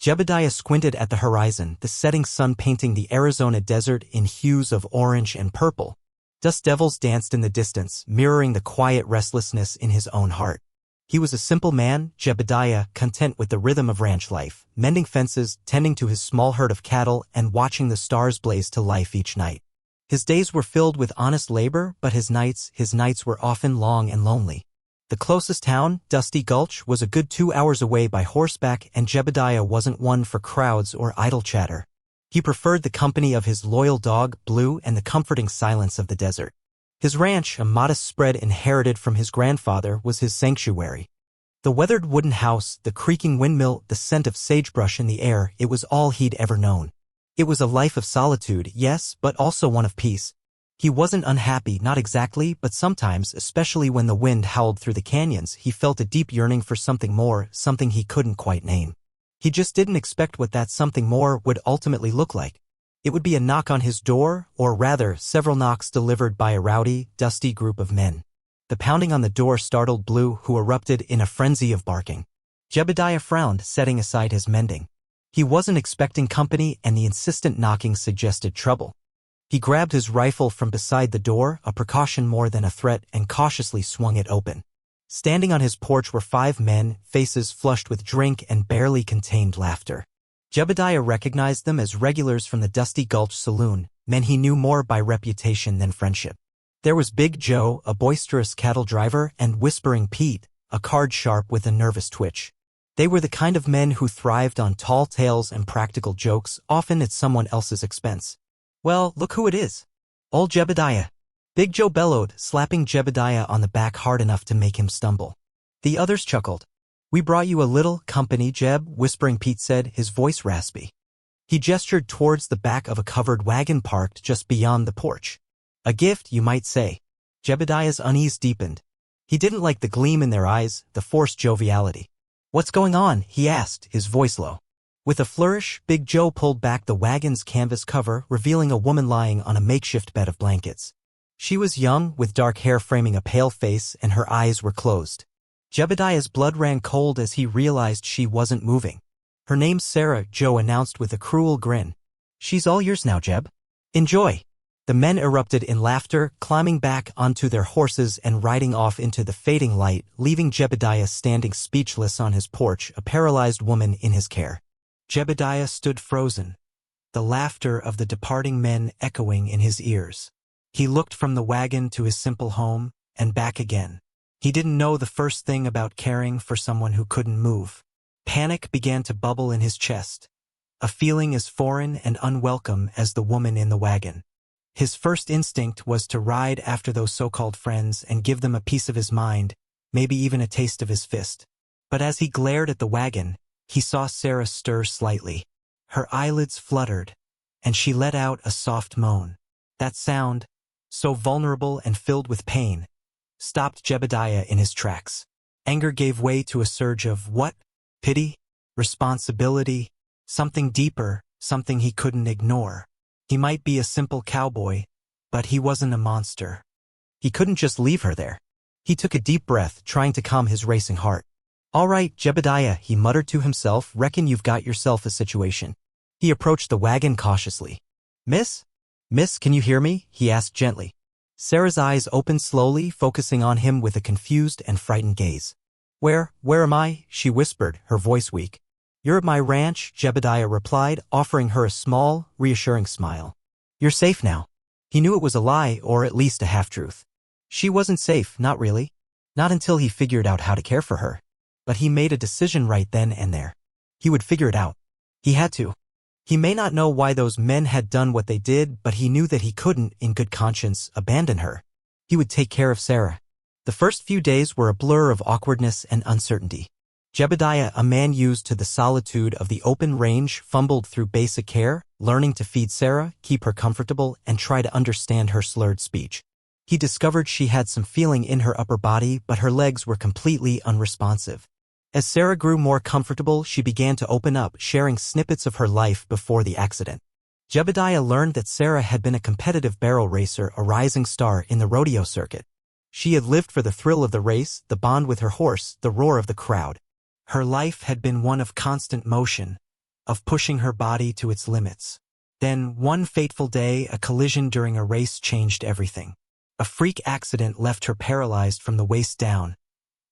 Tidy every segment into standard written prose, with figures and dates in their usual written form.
Jebediah squinted at the horizon, the setting sun painting the Arizona desert in hues of orange and purple. Dust devils danced in the distance, mirroring the quiet restlessness in his own heart. He was a simple man, Jebediah, content with the rhythm of ranch life, mending fences, tending to his small herd of cattle, and watching the stars blaze to life each night. His days were filled with honest labor, but his nights were often long and lonely. The closest town, Dusty Gulch, was a good 2 hours away by horseback, and Jebediah wasn't one for crowds or idle chatter. He preferred the company of his loyal dog, Blue, and the comforting silence of the desert. His ranch, a modest spread inherited from his grandfather, was his sanctuary. The weathered wooden house, the creaking windmill, the scent of sagebrush in the air, it was all he'd ever known. It was a life of solitude, yes, but also one of peace. He wasn't unhappy, not exactly, but sometimes, especially when the wind howled through the canyons, he felt a deep yearning for something more, something he couldn't quite name. He just didn't expect what that something more would ultimately look like. It would be a knock on his door, or rather, several knocks delivered by a rowdy, dusty group of men. The pounding on the door startled Blue, who erupted in a frenzy of barking. Jebediah frowned, setting aside his mending. He wasn't expecting company, and the insistent knocking suggested trouble. He grabbed his rifle from beside the door, a precaution more than a threat, and cautiously swung it open. Standing on his porch were 5 men, faces flushed with drink and barely contained laughter. Jebediah recognized them as regulars from the Dusty Gulch saloon, men he knew more by reputation than friendship. There was Big Joe, a boisterous cattle driver, and Whispering Pete, a card sharp with a nervous twitch. They were the kind of men who thrived on tall tales and practical jokes, often at someone else's expense. "Well, look who it is. Old Jebediah." Big Joe bellowed, slapping Jebediah on the back hard enough to make him stumble. The others chuckled. "We brought you a little company, Jeb," Whispering Pete said, his voice raspy. He gestured towards the back of a covered wagon parked just beyond the porch. "A gift, you might say." Jebediah's unease deepened. He didn't like the gleam in their eyes, the forced joviality. "What's going on?" he asked, his voice low. With a flourish, Big Joe pulled back the wagon's canvas cover, revealing a woman lying on a makeshift bed of blankets. She was young, with dark hair framing a pale face, and her eyes were closed. Jebediah's blood ran cold as he realized she wasn't moving. "Her name's Sarah," Joe announced with a cruel grin. "She's all yours now, Jeb. Enjoy." The men erupted in laughter, climbing back onto their horses and riding off into the fading light, leaving Jebediah standing speechless on his porch, a paralyzed woman in his care. Jebediah stood frozen, the laughter of the departing men echoing in his ears. He looked from the wagon to his simple home, and back again. He didn't know the first thing about caring for someone who couldn't move. Panic began to bubble in his chest, a feeling as foreign and unwelcome as the woman in the wagon. His first instinct was to ride after those so-called friends and give them a piece of his mind, maybe even a taste of his fist. But as he glared at the wagon, he saw Sarah stir slightly. Her eyelids fluttered, and she let out a soft moan. That sound, so vulnerable and filled with pain, stopped Jebediah in his tracks. Anger gave way to a surge of what? Pity? Responsibility? Something deeper, something he couldn't ignore. He might be a simple cowboy, but he wasn't a monster. He couldn't just leave her there. He took a deep breath, trying to calm his racing heart. "All right, Jebediah," he muttered to himself, "reckon you've got yourself a situation." He approached the wagon cautiously. Miss, can you hear me?" he asked gently. Sarah's eyes opened slowly, focusing on him with a confused and frightened gaze. Where am I?" she whispered, her voice weak. "You're at my ranch," Jebediah replied, offering her a small, reassuring smile. "You're safe now." He knew it was a lie, or at least a half-truth. She wasn't safe, not really. Not until he figured out how to care for her. But he made a decision right then and there. He would figure it out. He had to. He may not know why those men had done what they did, but he knew that he couldn't, in good conscience, abandon her. He would take care of Sarah. The first few days were a blur of awkwardness and uncertainty. Jebediah, a man used to the solitude of the open range, fumbled through basic care, learning to feed Sarah, keep her comfortable, and try to understand her slurred speech. He discovered she had some feeling in her upper body, but her legs were completely unresponsive. As Sarah grew more comfortable, she began to open up, sharing snippets of her life before the accident. Jebediah learned that Sarah had been a competitive barrel racer, a rising star in the rodeo circuit. She had lived for the thrill of the race, the bond with her horse, the roar of the crowd. Her life had been one of constant motion, of pushing her body to its limits. Then, one fateful day, a collision during a race changed everything. A freak accident left her paralyzed from the waist down.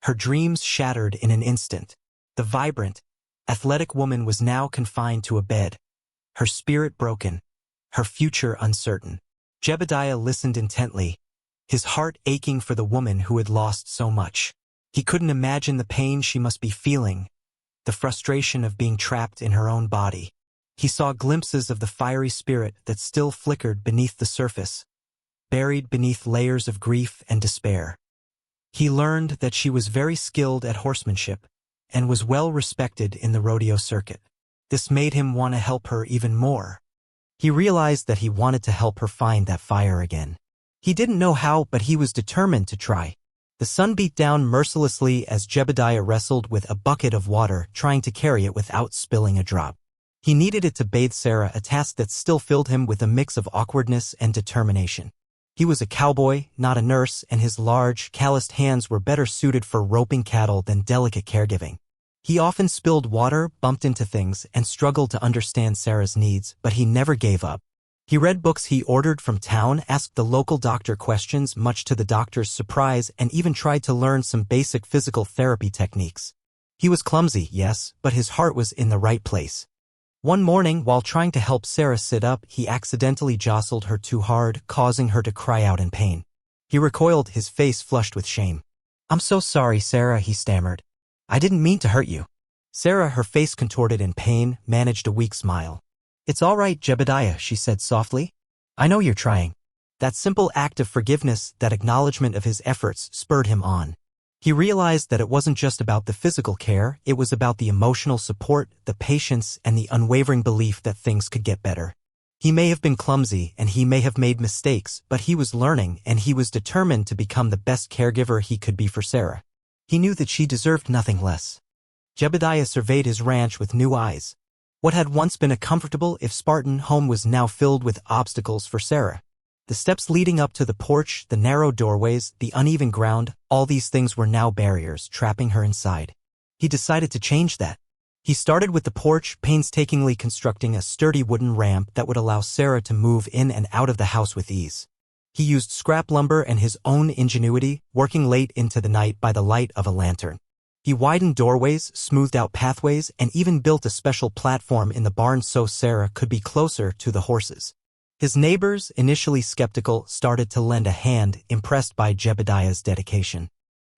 Her dreams shattered in an instant. The vibrant, athletic woman was now confined to a bed, her spirit broken, her future uncertain. Jebediah listened intently, his heart aching for the woman who had lost so much. He couldn't imagine the pain she must be feeling, the frustration of being trapped in her own body. He saw glimpses of the fiery spirit that still flickered beneath the surface, buried beneath layers of grief and despair. He learned that she was very skilled at horsemanship and was well respected in the rodeo circuit. This made him want to help her even more. He realized that he wanted to help her find that fire again. He didn't know how, but he was determined to try. The sun beat down mercilessly as Jebediah wrestled with a bucket of water, trying to carry it without spilling a drop. He needed it to bathe Sarah, a task that still filled him with a mix of awkwardness and determination. He was a cowboy, not a nurse, and his large, calloused hands were better suited for roping cattle than delicate caregiving. He often spilled water, bumped into things, and struggled to understand Sarah's needs, but he never gave up. He read books he ordered from town, asked the local doctor questions much to the doctor's surprise, and even tried to learn some basic physical therapy techniques. He was clumsy, yes, but his heart was in the right place. One morning, while trying to help Sarah sit up, he accidentally jostled her too hard, causing her to cry out in pain. He recoiled, his face flushed with shame. "I'm so sorry, Sarah," he stammered. "I didn't mean to hurt you." Sarah, her face contorted in pain, managed a weak smile. "It's all right, Jebediah," she said softly. "I know you're trying." That simple act of forgiveness, that acknowledgement of his efforts, spurred him on. He realized that it wasn't just about the physical care, it was about the emotional support, the patience, and the unwavering belief that things could get better. He may have been clumsy, and he may have made mistakes, but he was learning, and he was determined to become the best caregiver he could be for Sarah. He knew that she deserved nothing less. Jebediah surveyed his ranch with new eyes. What had once been a comfortable, if Spartan, home was now filled with obstacles for Sarah. The steps leading up to the porch, the narrow doorways, the uneven ground, all these things were now barriers, trapping her inside. He decided to change that. He started with the porch, painstakingly constructing a sturdy wooden ramp that would allow Sarah to move in and out of the house with ease. He used scrap lumber and his own ingenuity, working late into the night by the light of a lantern. He widened doorways, smoothed out pathways, and even built a special platform in the barn so Sarah could be closer to the horses. His neighbors, initially skeptical, started to lend a hand, impressed by Jebediah's dedication.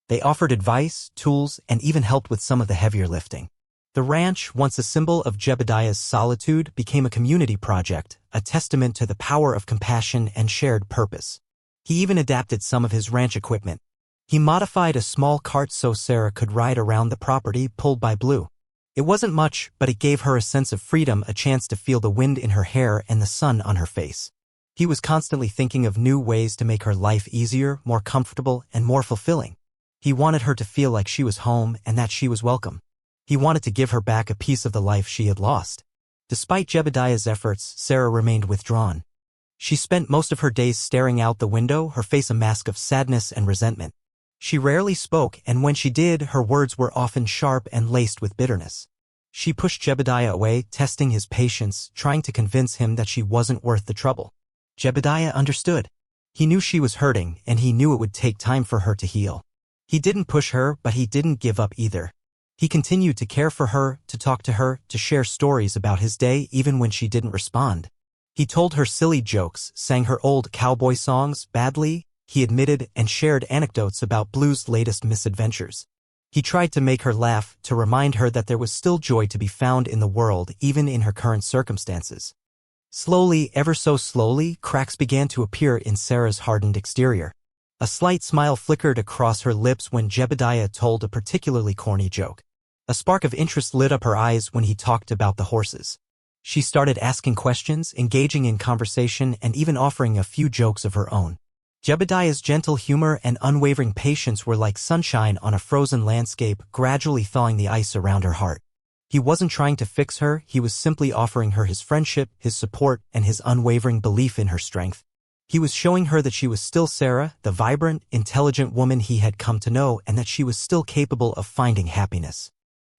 They offered advice, tools, and even helped with some of the heavier lifting. The ranch, once a symbol of Jebediah's solitude, became a community project, a testament to the power of compassion and shared purpose. He even adapted some of his ranch equipment. He modified a small cart so Sarah could ride around the property, pulled by Blue. It wasn't much, but it gave her a sense of freedom, a chance to feel the wind in her hair and the sun on her face. He was constantly thinking of new ways to make her life easier, more comfortable, and more fulfilling. He wanted her to feel like she was home and that she was welcome. He wanted to give her back a piece of the life she had lost. Despite Jebediah's efforts, Sarah remained withdrawn. She spent most of her days staring out the window, her face a mask of sadness and resentment. She rarely spoke, and when she did, her words were often sharp and laced with bitterness. She pushed Jebediah away, testing his patience, trying to convince him that she wasn't worth the trouble. Jebediah understood. He knew she was hurting, and he knew it would take time for her to heal. He didn't push her, but he didn't give up either. He continued to care for her, to talk to her, to share stories about his day even when she didn't respond. He told her silly jokes, sang her old cowboy songs, badly, he admitted, and shared anecdotes about Blue's latest misadventures. He tried to make her laugh, to remind her that there was still joy to be found in the world, even in her current circumstances. Slowly, ever so slowly, cracks began to appear in Sarah's hardened exterior. A slight smile flickered across her lips when Jebediah told a particularly corny joke. A spark of interest lit up her eyes when he talked about the horses. She started asking questions, engaging in conversation, and even offering a few jokes of her own. Jebediah's gentle humor and unwavering patience were like sunshine on a frozen landscape, gradually thawing the ice around her heart. He wasn't trying to fix her, he was simply offering her his friendship, his support, and his unwavering belief in her strength. He was showing her that she was still Sarah, the vibrant, intelligent woman he had come to know, and that she was still capable of finding happiness.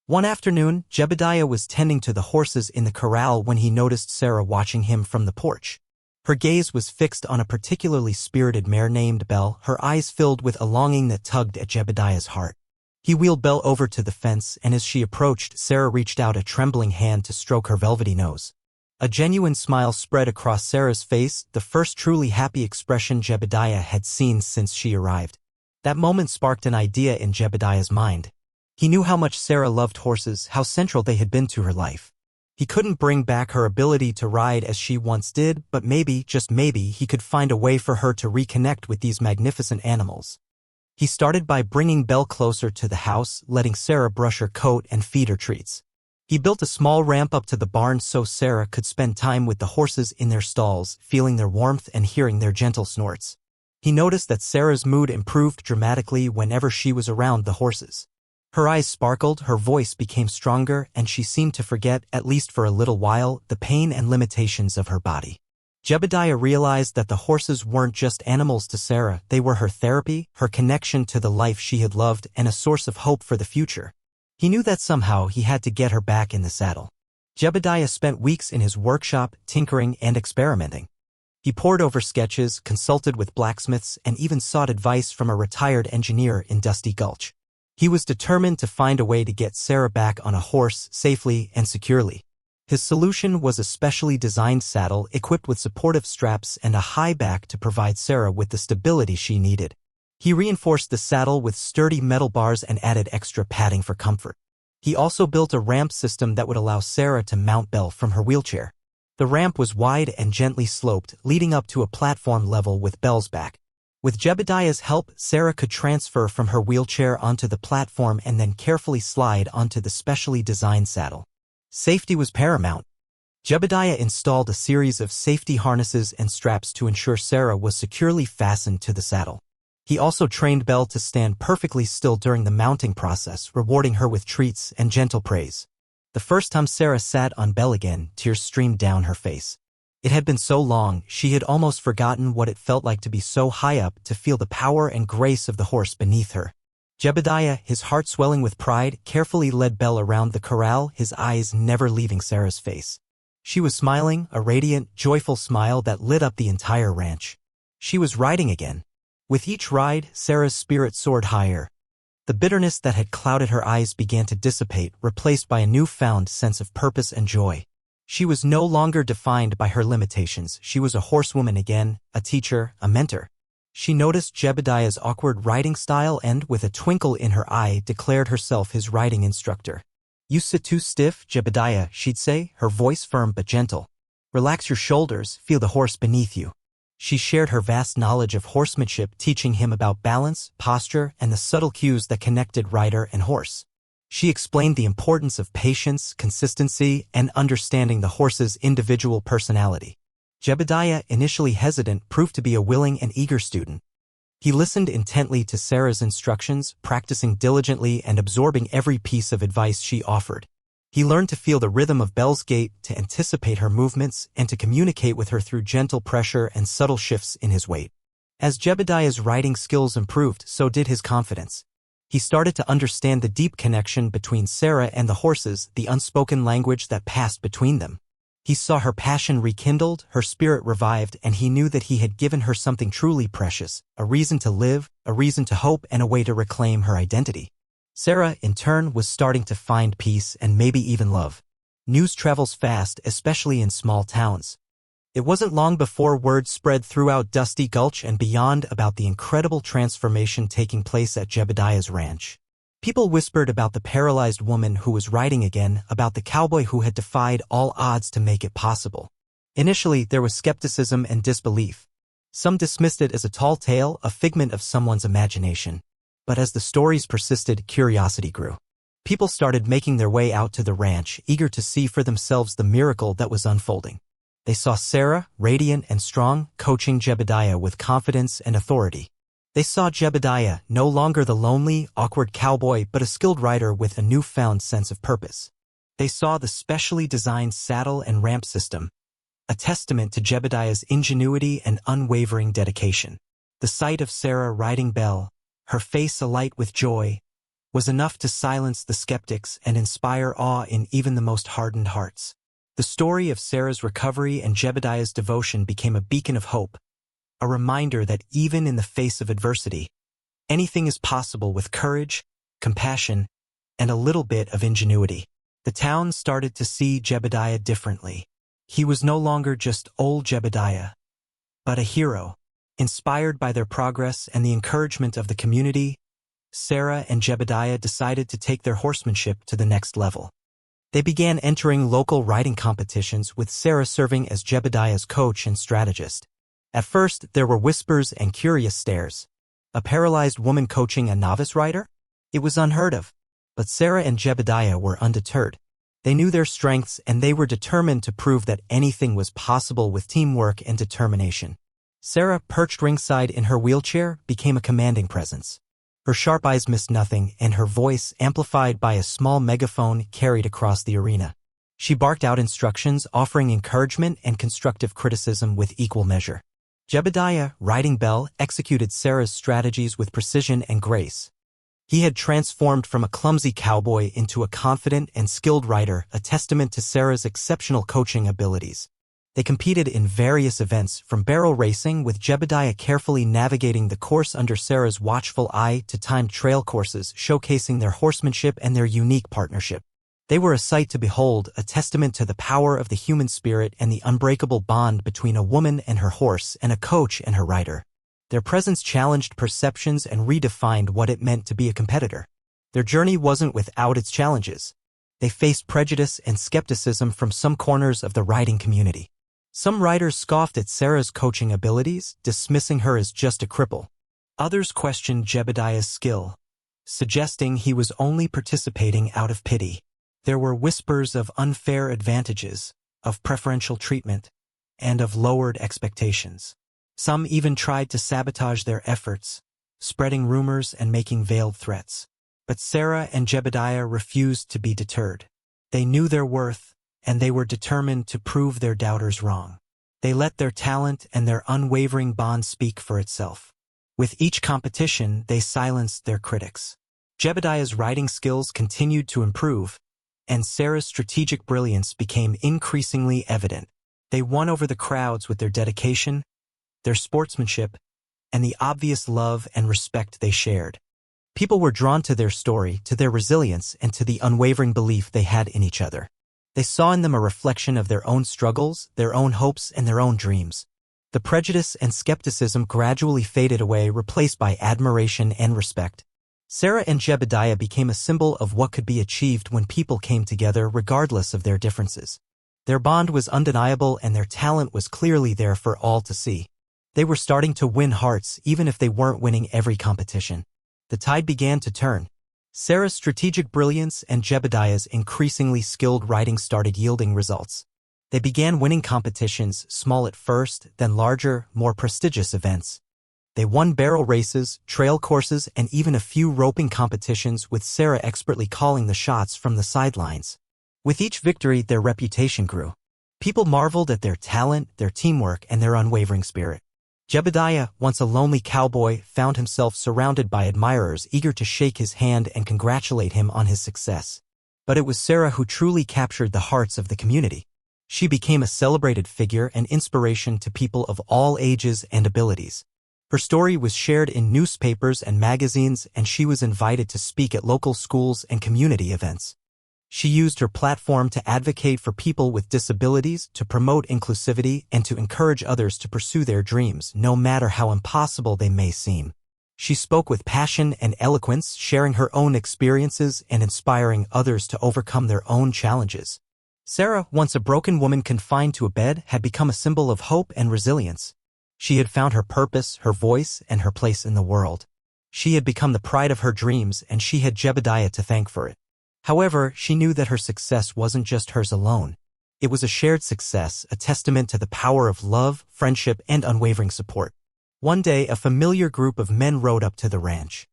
One afternoon, Jebediah was tending to the horses in the corral when he noticed Sarah watching him from the porch. Her gaze was fixed on a particularly spirited mare named Belle, her eyes filled with a longing that tugged at Jebediah's heart. He wheeled Belle over to the fence, and as she approached, Sarah reached out a trembling hand to stroke her velvety nose. A genuine smile spread across Sarah's face, the first truly happy expression Jebediah had seen since she arrived. That moment sparked an idea in Jebediah's mind. He knew how much Sarah loved horses, how central they had been to her life. He couldn't bring back her ability to ride as she once did, but maybe, just maybe, he could find a way for her to reconnect with these magnificent animals. He started by bringing Belle closer to the house, letting Sarah brush her coat and feed her treats. He built a small ramp up to the barn so Sarah could spend time with the horses in their stalls, feeling their warmth and hearing their gentle snorts. He noticed that Sarah's mood improved dramatically whenever she was around the horses. Her eyes sparkled, her voice became stronger, and she seemed to forget, at least for a little while, the pain and limitations of her body. Jebediah realized that the horses weren't just animals to Sarah, they were her therapy, her connection to the life she had loved, and a source of hope for the future. He knew that somehow he had to get her back in the saddle. Jebediah spent weeks in his workshop, tinkering and experimenting. He pored over sketches, consulted with blacksmiths, and even sought advice from a retired engineer in Dusty Gulch. He was determined to find a way to get Sarah back on a horse safely and securely. His solution was a specially designed saddle equipped with supportive straps and a high back to provide Sarah with the stability she needed. He reinforced the saddle with sturdy metal bars and added extra padding for comfort. He also built a ramp system that would allow Sarah to mount Belle from her wheelchair. The ramp was wide and gently sloped, leading up to a platform level with Belle's back. With Jebediah's help, Sarah could transfer from her wheelchair onto the platform and then carefully slide onto the specially designed saddle. Safety was paramount. Jebediah installed a series of safety harnesses and straps to ensure Sarah was securely fastened to the saddle. He also trained Belle to stand perfectly still during the mounting process, rewarding her with treats and gentle praise. The first time Sarah sat on Belle again, tears streamed down her face. It had been so long, she had almost forgotten what it felt like to be so high up, to feel the power and grace of the horse beneath her. Jebediah, his heart swelling with pride, carefully led Belle around the corral, his eyes never leaving Sarah's face. She was smiling, a radiant, joyful smile that lit up the entire ranch. She was riding again. With each ride, Sarah's spirit soared higher. The bitterness that had clouded her eyes began to dissipate, replaced by a newfound sense of purpose and joy. She was no longer defined by her limitations. She was a horsewoman again, a teacher, a mentor. She noticed Jebediah's awkward riding style and, with a twinkle in her eye, declared herself his riding instructor. "You sit too stiff, Jebediah," she'd say, her voice firm but gentle. "Relax your shoulders, feel the horse beneath you." She shared her vast knowledge of horsemanship, teaching him about balance, posture, and the subtle cues that connected rider and horse. She explained the importance of patience, consistency, and understanding the horse's individual personality. Jebediah, initially hesitant, proved to be a willing and eager student. He listened intently to Sarah's instructions, practicing diligently and absorbing every piece of advice she offered. He learned to feel the rhythm of Belle's gait, to anticipate her movements, and to communicate with her through gentle pressure and subtle shifts in his weight. As Jebediah's riding skills improved, so did his confidence. He started to understand the deep connection between Sarah and the horses, the unspoken language that passed between them. He saw her passion rekindled, her spirit revived, and he knew that he had given her something truly precious, a reason to live, a reason to hope, and a way to reclaim her identity. Sarah, in turn, was starting to find peace and maybe even love. News travels fast, especially in small towns. It wasn't long before word spread throughout Dusty Gulch and beyond about the incredible transformation taking place at Jebediah's ranch. People whispered about the paralyzed woman who was riding again, about the cowboy who had defied all odds to make it possible. Initially, there was skepticism and disbelief. Some dismissed it as a tall tale, a figment of someone's imagination. But as the stories persisted, curiosity grew. People started making their way out to the ranch, eager to see for themselves the miracle that was unfolding. They saw Sarah, radiant and strong, coaching Jebediah with confidence and authority. They saw Jebediah, no longer the lonely, awkward cowboy, but a skilled rider with a newfound sense of purpose. They saw the specially designed saddle and ramp system, a testament to Jebediah's ingenuity and unwavering dedication. The sight of Sarah riding Belle, her face alight with joy, was enough to silence the skeptics and inspire awe in even the most hardened hearts. The story of Sarah's recovery and Jebediah's devotion became a beacon of hope, a reminder that even in the face of adversity, anything is possible with courage, compassion, and a little bit of ingenuity. The town started to see Jebediah differently. He was no longer just old Jebediah, but a hero. Inspired by their progress and the encouragement of the community, Sarah and Jebediah decided to take their horsemanship to the next level. They began entering local riding competitions with Sarah serving as Jebediah's coach and strategist. At first, there were whispers and curious stares. A paralyzed woman coaching a novice rider? It was unheard of. But Sarah and Jebediah were undeterred. They knew their strengths and they were determined to prove that anything was possible with teamwork and determination. Sarah, perched ringside in her wheelchair, became a commanding presence. Her sharp eyes missed nothing, and her voice, amplified by a small megaphone, carried across the arena. She barked out instructions, offering encouragement and constructive criticism with equal measure. Jebediah, riding Bell, executed Sarah's strategies with precision and grace. He had transformed from a clumsy cowboy into a confident and skilled rider, a testament to Sarah's exceptional coaching abilities. They competed in various events, from barrel racing with Jebediah carefully navigating the course under Sarah's watchful eye to timed trail courses showcasing their horsemanship and their unique partnership. They were a sight to behold, a testament to the power of the human spirit and the unbreakable bond between a woman and her horse and a coach and her rider. Their presence challenged perceptions and redefined what it meant to be a competitor. Their journey wasn't without its challenges. They faced prejudice and skepticism from some corners of the riding community. Some riders scoffed at Sarah's coaching abilities, dismissing her as just a cripple. Others questioned Jebediah's skill, suggesting he was only participating out of pity. There were whispers of unfair advantages, of preferential treatment, and of lowered expectations. Some even tried to sabotage their efforts, spreading rumors and making veiled threats. But Sarah and Jebediah refused to be deterred. They knew their worth, and they were determined to prove their doubters wrong. They let their talent and their unwavering bond speak for itself. With each competition, they silenced their critics. Jebediah's riding skills continued to improve, and Sarah's strategic brilliance became increasingly evident. They won over the crowds with their dedication, their sportsmanship, and the obvious love and respect they shared. People were drawn to their story, to their resilience, and to the unwavering belief they had in each other. They saw in them a reflection of their own struggles, their own hopes, and their own dreams. The prejudice and skepticism gradually faded away, replaced by admiration and respect. Sarah and Jebediah became a symbol of what could be achieved when people came together regardless of their differences. Their bond was undeniable and their talent was clearly there for all to see. They were starting to win hearts even if they weren't winning every competition. The tide began to turn. Sarah's strategic brilliance and Jebediah's increasingly skilled riding started yielding results. They began winning competitions, small at first, then larger, more prestigious events. They won barrel races, trail courses, and even a few roping competitions, with Sarah expertly calling the shots from the sidelines. With each victory, their reputation grew. People marveled at their talent, their teamwork, and their unwavering spirit. Jebediah, once a lonely cowboy, found himself surrounded by admirers eager to shake his hand and congratulate him on his success. But it was Sarah who truly captured the hearts of the community. She became a celebrated figure and inspiration to people of all ages and abilities. Her story was shared in newspapers and magazines, and she was invited to speak at local schools and community events. She used her platform to advocate for people with disabilities, to promote inclusivity, and to encourage others to pursue their dreams, no matter how impossible they may seem. She spoke with passion and eloquence, sharing her own experiences and inspiring others to overcome their own challenges. Sarah, once a broken woman confined to a bed, had become a symbol of hope and resilience. She had found her purpose, her voice, and her place in the world. She had become the pride of her dreams, and she had Jebediah to thank for it. However, she knew that her success wasn't just hers alone. It was a shared success, a testament to the power of love, friendship, and unwavering support. One day, a familiar group of men rode up to the ranch.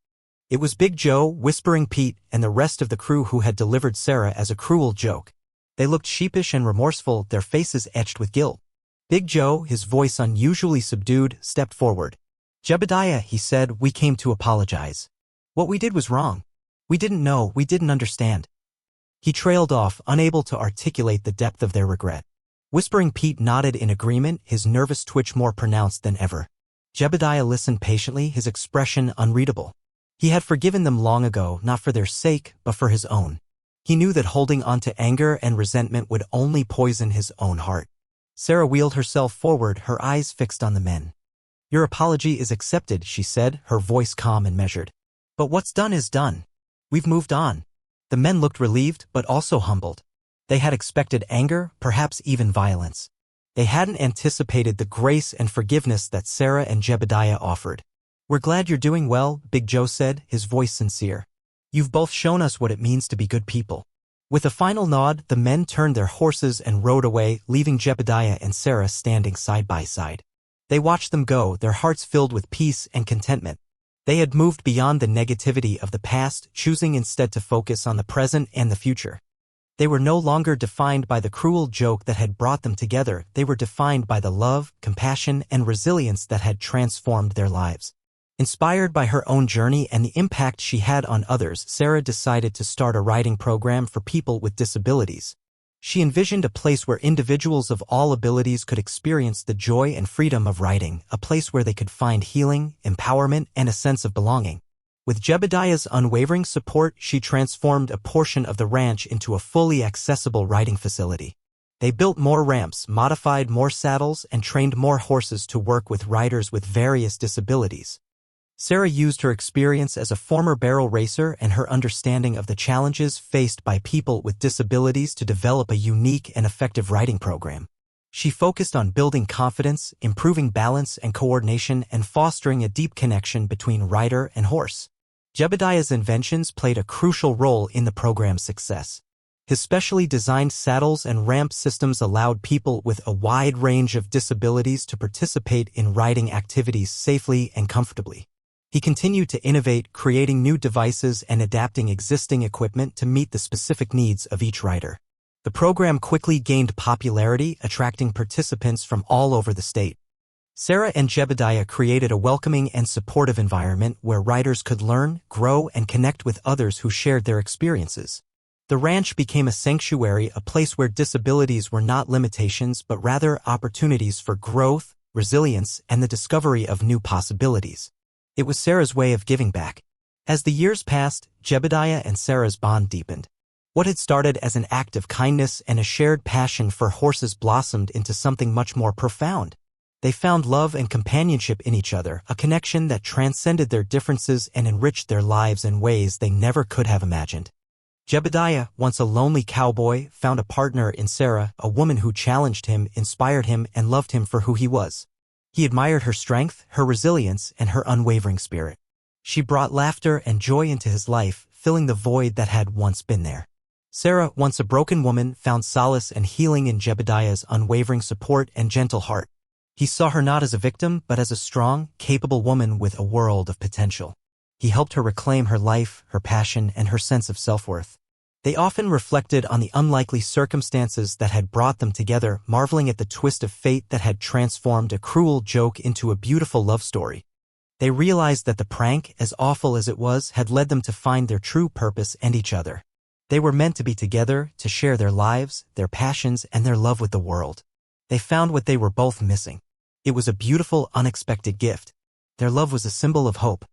It was Big Joe, Whispering Pete, and the rest of the crew who had delivered Sarah as a cruel joke. They looked sheepish and remorseful, their faces etched with guilt. Big Joe, his voice unusually subdued, stepped forward. "Jebediah," he said, "we came to apologize. What we did was wrong. We didn't know, we didn't understand. He trailed off, unable to articulate the depth of their regret. Whispering Pete nodded in agreement, his nervous twitch more pronounced than ever. Jebediah listened patiently, his expression unreadable. He had forgiven them long ago, not for their sake, but for his own. He knew that holding on to anger and resentment would only poison his own heart. Sarah wheeled herself forward, her eyes fixed on the men. "Your apology is accepted," she said, her voice calm and measured. "But what's done is done. We've moved on." The men looked relieved, but also humbled. They had expected anger, perhaps even violence. They hadn't anticipated the grace and forgiveness that Sarah and Jebediah offered. "We're glad you're doing well," Big Joe said, his voice sincere. "You've both shown us what it means to be good people." With a final nod, the men turned their horses and rode away, leaving Jebediah and Sarah standing side by side. They watched them go, their hearts filled with peace and contentment. They had moved beyond the negativity of the past, choosing instead to focus on the present and the future. They were no longer defined by the cruel joke that had brought them together, they were defined by the love, compassion, and resilience that had transformed their lives. Inspired by her own journey and the impact she had on others, Sarah decided to start a writing program for people with disabilities. She envisioned a place where individuals of all abilities could experience the joy and freedom of writing, a place where they could find healing, empowerment, and a sense of belonging. With Jebediah's unwavering support, she transformed a portion of the ranch into a fully accessible writing facility. They built more ramps, modified more saddles, and trained more horses to work with riders with various disabilities. Sarah used her experience as a former barrel racer and her understanding of the challenges faced by people with disabilities to develop a unique and effective writing program. She focused on building confidence, improving balance and coordination, and fostering a deep connection between rider and horse. Jebediah's inventions played a crucial role in the program's success. His specially designed saddles and ramp systems allowed people with a wide range of disabilities to participate in riding activities safely and comfortably. He continued to innovate, creating new devices and adapting existing equipment to meet the specific needs of each rider. The program quickly gained popularity, attracting participants from all over the state. Sarah and Jebediah created a welcoming and supportive environment where riders could learn, grow, and connect with others who shared their experiences. The ranch became a sanctuary, a place where disabilities were not limitations but rather opportunities for growth, resilience, and the discovery of new possibilities. It was Sarah's way of giving back. As the years passed, Jebediah and Sarah's bond deepened. What had started as an act of kindness and a shared passion for horses blossomed into something much more profound. They found love and companionship in each other, a connection that transcended their differences and enriched their lives in ways they never could have imagined. Jebediah, once a lonely cowboy, found a partner in Sarah, a woman who challenged him, inspired him, and loved him for who he was. He admired her strength, her resilience, and her unwavering spirit. She brought laughter and joy into his life, filling the void that had once been there. Sarah, once a broken woman, found solace and healing in Jebediah's unwavering support and gentle heart. He saw her not as a victim, but as a strong, capable woman with a world of potential. He helped her reclaim her life, her passion, and her sense of self-worth. They often reflected on the unlikely circumstances that had brought them together, marveling at the twist of fate that had transformed a cruel joke into a beautiful love story. They realized that the prank, as awful as it was, had led them to find their true purpose and each other. They were meant to be together, to share their lives, their passions, and their love with the world. They found what they were both missing. It was a beautiful, unexpected gift. Their love was a symbol of hope.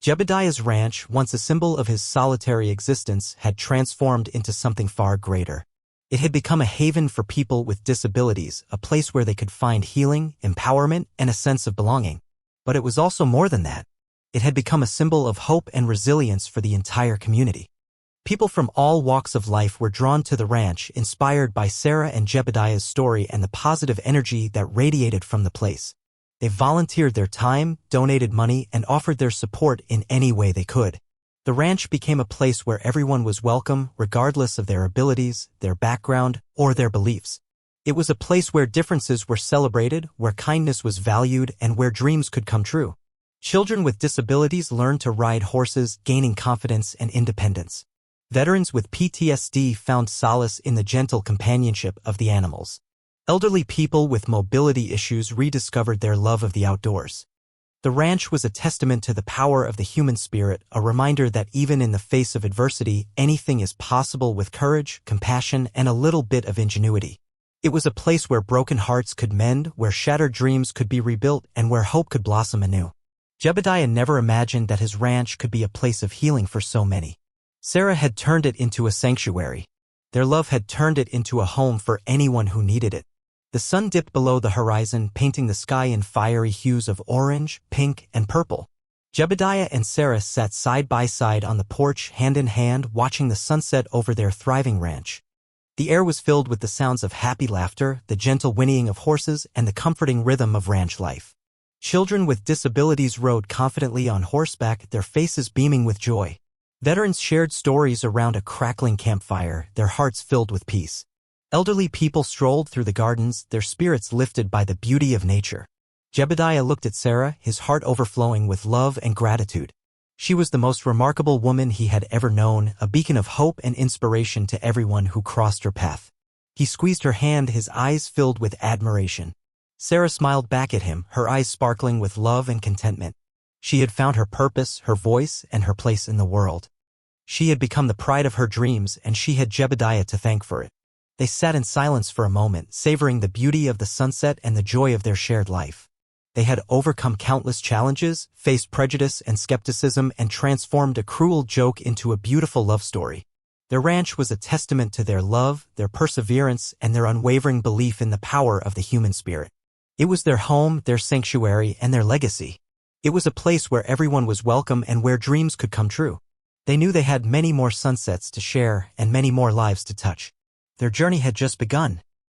Jebediah's ranch, once a symbol of his solitary existence, had transformed into something far greater. It had become a haven for people with disabilities, a place where they could find healing, empowerment, and a sense of belonging. But it was also more than that. It had become a symbol of hope and resilience for the entire community. People from all walks of life were drawn to the ranch, inspired by Sarah and Jebediah's story and the positive energy that radiated from the place. They volunteered their time, donated money, and offered their support in any way they could. The ranch became a place where everyone was welcome, regardless of their abilities, their background, or their beliefs. It was a place where differences were celebrated, where kindness was valued, and where dreams could come true. Children with disabilities learned to ride horses, gaining confidence and independence. Veterans with PTSD found solace in the gentle companionship of the animals. Elderly people with mobility issues rediscovered their love of the outdoors. The ranch was a testament to the power of the human spirit, a reminder that even in the face of adversity, anything is possible with courage, compassion, and a little bit of ingenuity. It was a place where broken hearts could mend, where shattered dreams could be rebuilt, and where hope could blossom anew. Jebediah never imagined that his ranch could be a place of healing for so many. Sarah had turned it into a sanctuary. Their love had turned it into a home for anyone who needed it. The sun dipped below the horizon, painting the sky in fiery hues of orange, pink, and purple. Jebediah and Sarah sat side by side on the porch, hand in hand, watching the sunset over their thriving ranch. The air was filled with the sounds of happy laughter, the gentle whinnying of horses, and the comforting rhythm of ranch life. Children with disabilities rode confidently on horseback, their faces beaming with joy. Veterans shared stories around a crackling campfire, their hearts filled with peace. Elderly people strolled through the gardens, their spirits lifted by the beauty of nature. Jebediah looked at Sarah, his heart overflowing with love and gratitude. She was the most remarkable woman he had ever known, a beacon of hope and inspiration to everyone who crossed her path. He squeezed her hand, his eyes filled with admiration. Sarah smiled back at him, her eyes sparkling with love and contentment. She had found her purpose, her voice, and her place in the world. She had become the pride of her dreams, and she had Jebediah to thank for it. They sat in silence for a moment, savoring the beauty of the sunset and the joy of their shared life. They had overcome countless challenges, faced prejudice and skepticism, and transformed a cruel joke into a beautiful love story. Their ranch was a testament to their love, their perseverance, and their unwavering belief in the power of the human spirit. It was their home, their sanctuary, and their legacy. It was a place where everyone was welcome and where dreams could come true. They knew they had many more sunsets to share and many more lives to touch. Their journey had just begun,